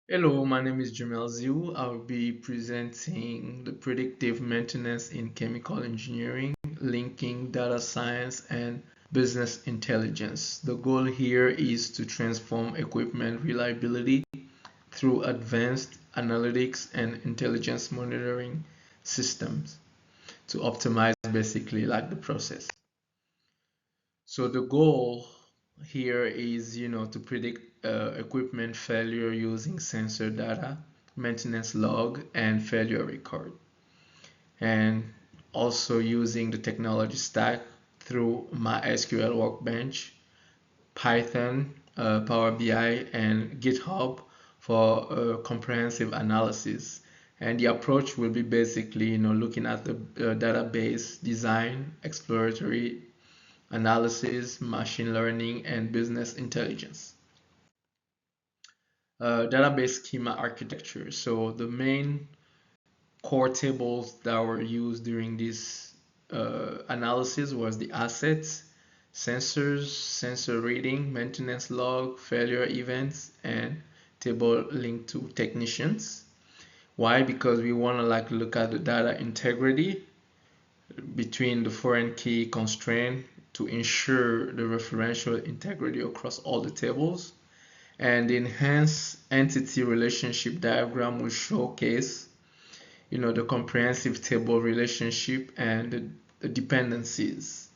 Hello, my name is Jemael Nzihou. I'll be presenting the predictive maintenance in chemical engineering, linking data science and business intelligence. The goal here is to transform equipment reliability through advanced analytics and intelligence monitoring systems to optimize basically like the process. So the goal here is, to predict equipment failure using sensor data, maintenance log, and failure record, and also using the technology stack through MySQL Workbench, Python, Power BI, and GitHub for comprehensive analysis. And the approach will be basically, looking at the database design, exploratory analysis, machine learning, and business intelligence. Database schema architecture. So the main core tables that were used during this analysis was the assets, sensors, sensor reading, maintenance log, failure events, and table linked to technicians. Why? Because we want to look at the data integrity between the foreign key constraint to ensure the referential integrity across all the tables. And the enhanced entity relationship diagram will showcase, the comprehensive table relationship and the dependencies.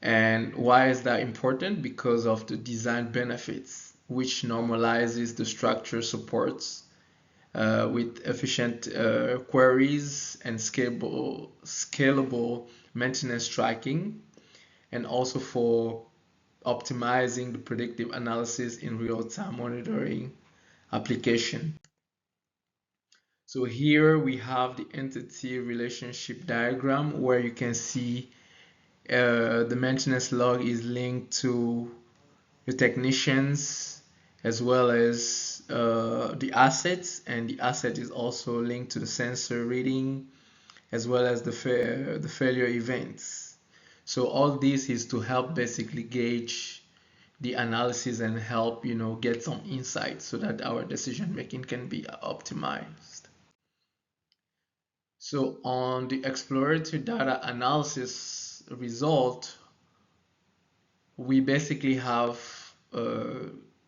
And why is that important? Because of the design benefits, which normalizes the structure supports with efficient queries and scalable maintenance tracking, and also for optimizing the predictive analysis in real-time monitoring application. So here we have the entity relationship diagram where you can see the maintenance log is linked to the technicians as well as the assets, and the asset is also linked to the sensor reading as well as the failure events. So all this is to help basically gauge the analysis and help get some insights so that our decision making can be optimized. So on the exploratory data analysis result, we basically have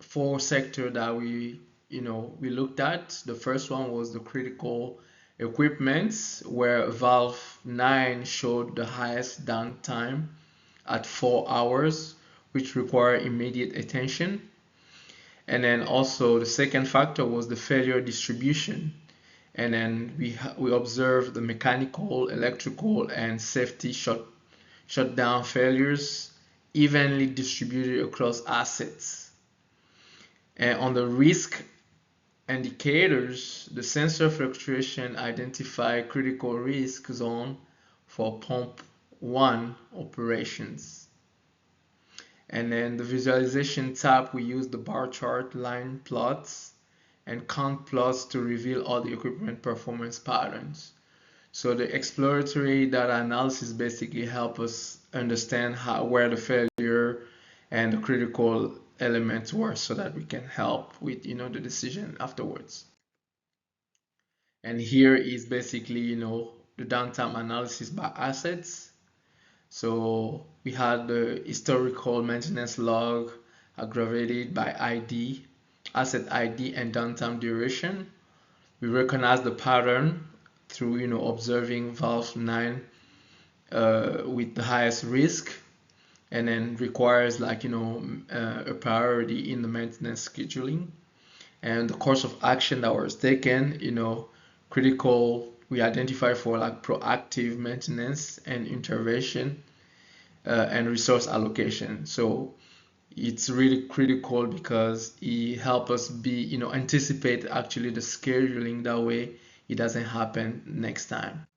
four sectors that we looked at. The first one was the critical equipment, where Valve 9 showed the highest downtime at 4 hours, which require immediate attention. And then also the second factor was the failure distribution. And then we observed the mechanical, electrical, and safety shutdown failures evenly distributed across assets. And on the risk indicators, the sensor fluctuation identify critical risk zone for pump 1 operations. And then the visualization tab, we use the bar chart, line plots, and count plots to reveal all the equipment performance patterns. So the exploratory data analysis basically help us understand where the failure and the critical elements were so that we can help with the decision afterwards. And here is basically the downtime analysis by assets. So we had the historical maintenance log aggravated by ID, asset ID, and downtime duration. We recognize the pattern through observing Valve 9 with the highest risk, and then requires a priority in the maintenance scheduling, and the course of action that was taken, critical, we identify for proactive maintenance and intervention, and resource allocation. So it's really critical because it helps us anticipate actually the scheduling, that way it doesn't happen next time.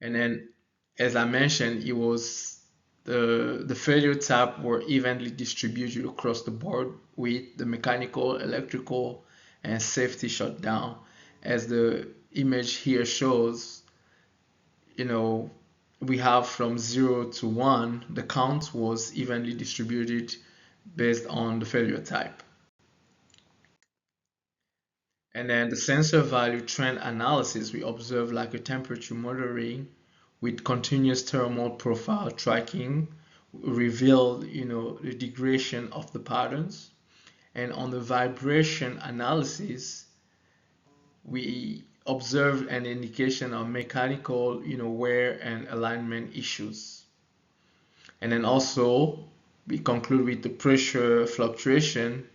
And then, as I mentioned, it was the failure tab were evenly distributed across the board with the mechanical, electrical, and safety shutdown. As the image here shows, we have from 0 to 1, the count was evenly distributed based on the failure type. And then the sensor value trend analysis, we observe like a temperature monitoring with continuous thermal profile tracking revealed, the degradation of the patterns. And on the vibration analysis, we observed an indication of mechanical, wear and alignment issues. And then also we conclude with the pressure fluctuation,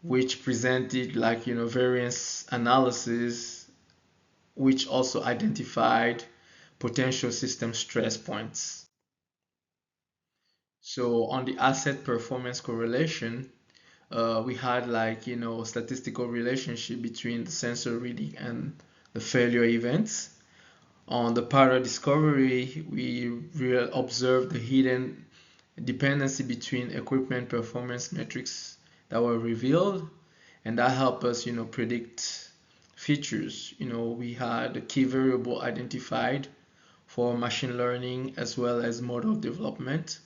which presented like, variance analysis, which also identified potential system stress points. So on the asset performance correlation, we had like, statistical relationship between the sensor reading and the failure events. On the para discovery, we observed the hidden dependency between equipment performance metrics that were revealed, and that helped us, predict features. We had a key variable identified for machine learning as well as model development,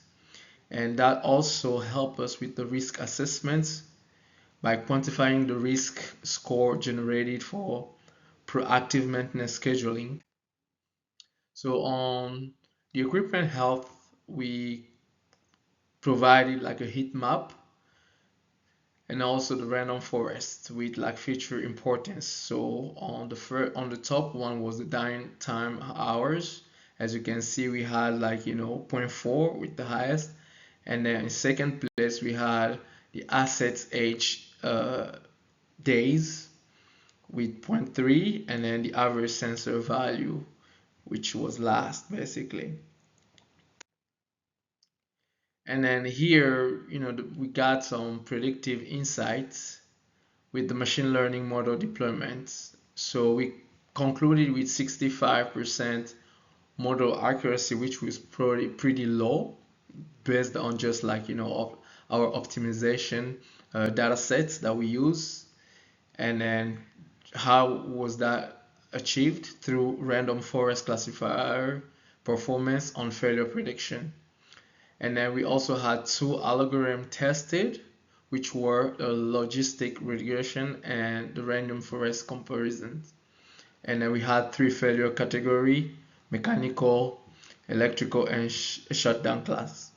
and that also helped us with the risk assessments by quantifying the risk score generated for proactive maintenance scheduling. So on the equipment health, we provided like a heat map and also the random forest with like feature importance. So on the top one was the downtime hours. As you can see, we had like, zero point 0.4 with the highest, and then in second place we had the assets age days with zero point 0.3, and then the average sensor value, which was last basically. And then here, we got some predictive insights with the machine learning model deployments. So we concluded with 65% model accuracy, which was pretty low based on just like, our optimization data sets that we use. And then how was that achieved? Through random forest classifier performance on failure prediction. And then we also had two algorithms tested, which were a logistic regression and the random forest comparison. And then we had three failure category: mechanical, electrical, and shutdown class.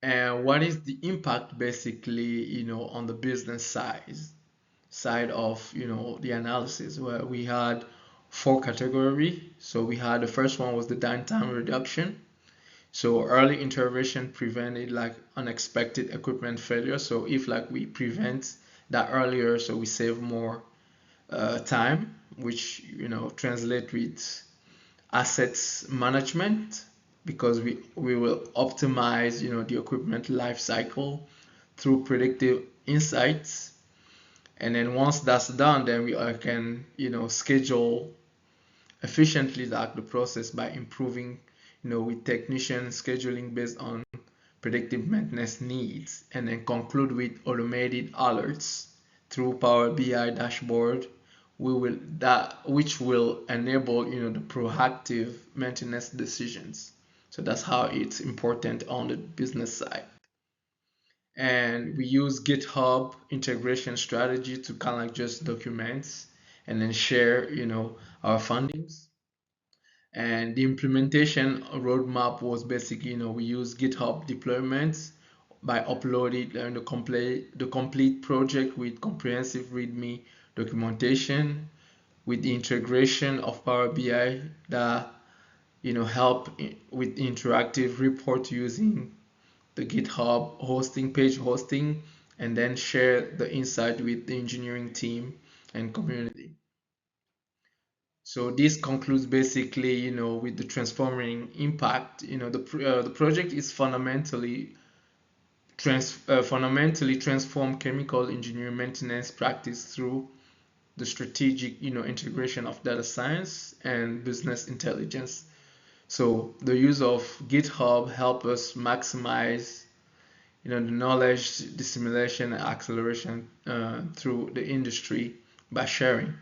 And what is the impact basically, on the business side of, the analysis, where we had four categories. So we had the first one was the downtime reduction. So early intervention prevented like unexpected equipment failure. So if like we prevent that earlier, so we save more time, which translate with assets management, because we will optimize the equipment life cycle through predictive insights. And then once that's done, then we can schedule efficiently like the process by improving with technician scheduling based on predictive maintenance needs, and then conclude with automated alerts through Power BI dashboard, which will enable the proactive maintenance decisions. So that's how it's important on the business side. And we use GitHub integration strategy to kind of like just document and then share our findings. And the implementation roadmap was basically, we use GitHub deployments by uploading the complete project with comprehensive README documentation, with the integration of Power BI that help with interactive report using the GitHub page hosting, and then share the insight with the engineering team and community. So this concludes basically, with the transforming impact. The project is fundamentally transform chemical engineering maintenance practice through the strategic, integration of data science and business intelligence. So the use of GitHub help us maximize, the knowledge dissemination and acceleration through the industry by sharing.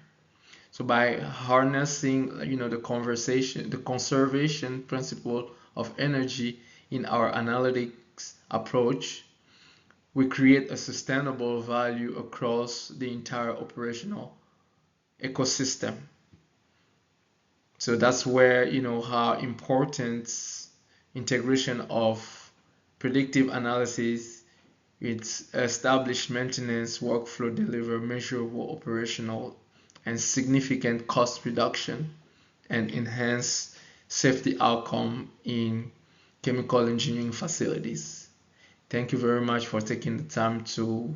So by harnessing, the conservation principle of energy in our analytics approach, we create a sustainable value across the entire operational ecosystem. So that's where, how important integration of predictive analysis with established maintenance workflow deliver measurable operational and significant cost reduction and enhance safety outcome in chemical engineering facilities. Thank you very much for taking the time to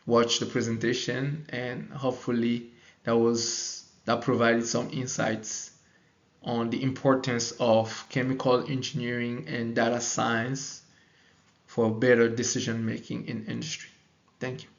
watch the presentation, and hopefully that provided some insights on the importance of chemical engineering and data science for better decision making in industry. Thank you.